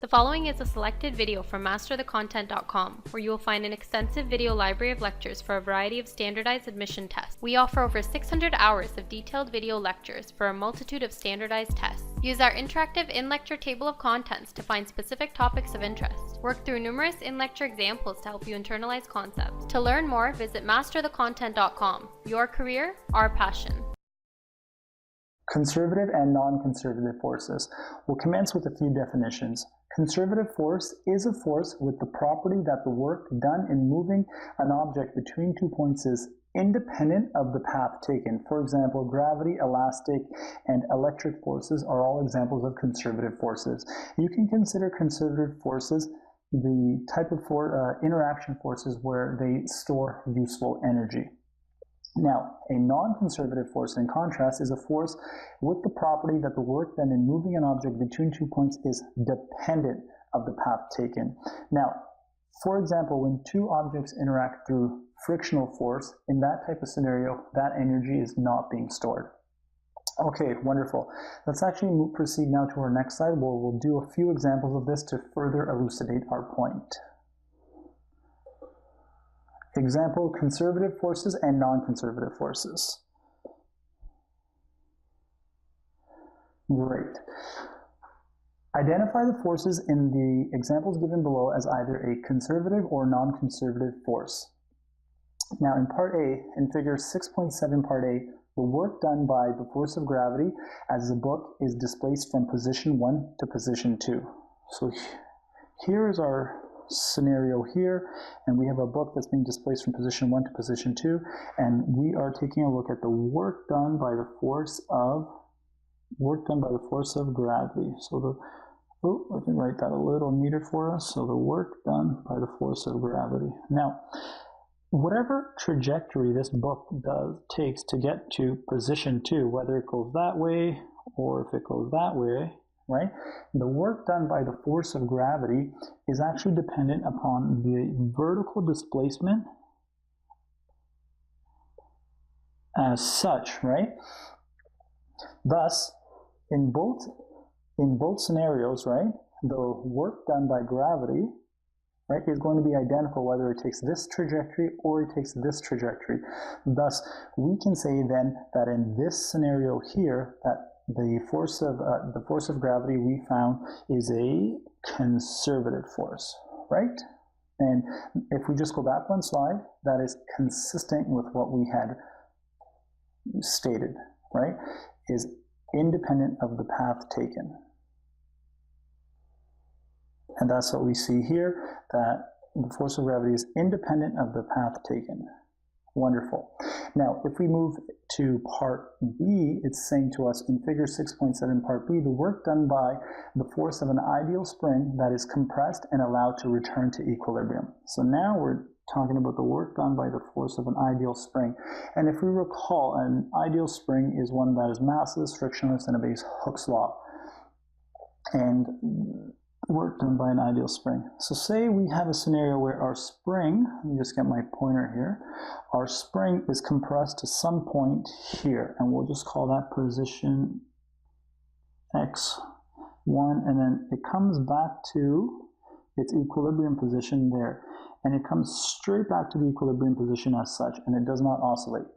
The following is a selected video from masterthecontent.com, where you will find an extensive video library of lectures for a variety of standardized admission tests. We offer over 600 hours of detailed video lectures for a multitude of standardized tests. Use our interactive in-lecture table of contents to find specific topics of interest. Work through numerous in-lecture examples to help you internalize concepts. To learn more, visit masterthecontent.com. Your career, our passion. Conservative and non-conservative forces. We'll commence with a few definitions. Conservative force is a force with the property that the work done in moving an object between 2 points is independent of the path taken. For example, gravity, elastic, and electric forces are all examples of conservative forces. You can consider conservative forces the type of interaction forces where they store useful energy. Now, a non-conservative force, in contrast, is a force with the property that the work done in moving an object between 2 points is dependent of the path taken. Now, for example, when two objects interact through frictional force, in that type of scenario, that energy is not being stored. Okay, wonderful. Let's actually proceed now to our next slide, where we'll do a few examples of this to further elucidate our point. Example, conservative forces and non-conservative forces. Great. Identify the forces in the examples given below as either a conservative or non-conservative force. Now in part A, in figure 6.7 part A, the work done by the force of gravity as the book is displaced from position 1 to position 2. So here's our scenario here, and we have a book that's being displaced from position 1 to position 2, and we are taking a look at the work done by the force of gravity. So I can write that a little neater for us. So the work done by the force of gravity. Now, whatever trajectory this book takes to get to position 2, whether it goes that way or if it goes that way, right? The work done by the force of gravity is actually dependent upon the vertical displacement as such, right? Thus, in both scenarios, right, the work done by gravity, right, is going to be identical whether it takes this trajectory or it takes this trajectory. Thus, we can say then that in this scenario here, that the force of gravity we found is a conservative force, right? And if we just go back one slide, that is consistent with what we had stated, right? Is independent of the path taken. And that's what we see here, that the force of gravity is independent of the path taken. Wonderful. Now, if we move to part B, it's saying to us in figure 6.7 part B, the work done by the force of an ideal spring that is compressed and allowed to return to equilibrium. So now we're talking about the work done by the force of an ideal spring. And if we recall, an ideal spring is one that is massless, frictionless, and obeys Hooke's law. And work done by an ideal spring. So say we have a scenario where our spring, let me just get my pointer here, our spring is compressed to some point here, and we'll just call that position x1, and then it comes back to its equilibrium position there, and it comes straight back to the equilibrium position as such, and it does not oscillate.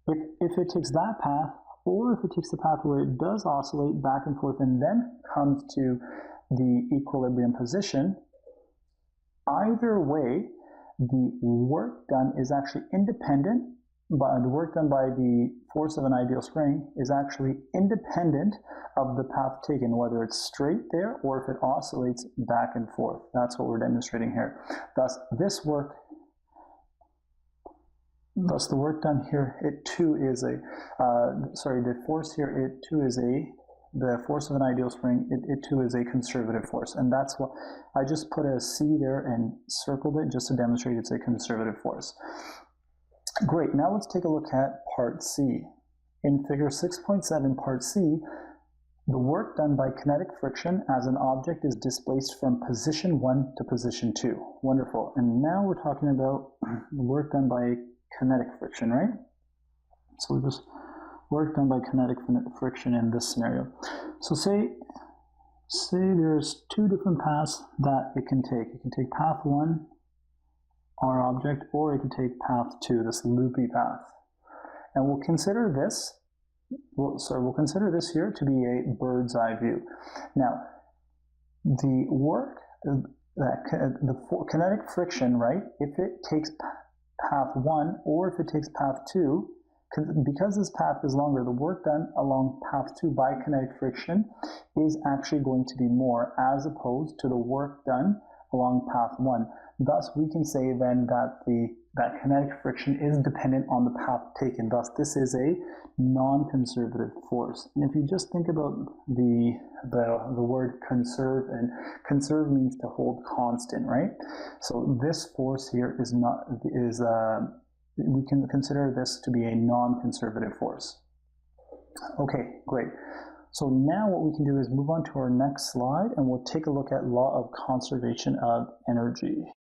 If it takes that path, or if it takes the path where it does oscillate back and forth and then comes to the equilibrium position, either way, the work done is actually independent, but the work done by the force of an ideal spring is actually independent of the path taken, whether it's straight there or if it oscillates back and forth. That's what we're demonstrating here. Thus, the work done here, it too is the force here, it too is the force of an ideal spring, it too is a conservative force. And that's what, I just put a C there and circled it just to demonstrate it's a conservative force. Great, now let's take a look at part C. In figure 6.7 part C, the work done by kinetic friction as an object is displaced from position 1 to position 2. Wonderful. And now we're talking about the work done by kinetic friction, right? So we just work done by kinetic friction in this scenario. So say say there's two different paths that it can take. It can take path 1, our object, or it can take path 2, this loopy path. And we'll consider this, we'll consider this here to be a bird's eye view. Now, the work, the kinetic friction, right, if it takes path 1 or if it takes path 2, because this path is longer, the work done along path 2 by kinetic friction is actually going to be more as opposed to the work done along path 1. Thus, we can say then that that kinetic friction is dependent on the path taken. Thus, this is a non-conservative force. And if you just think about the word conserve, and conserve means to hold constant, right? So this force here we can consider this to be a non-conservative force. Okay, great. So now what we can do is move on to our next slide, and we'll take a look at law of conservation of energy.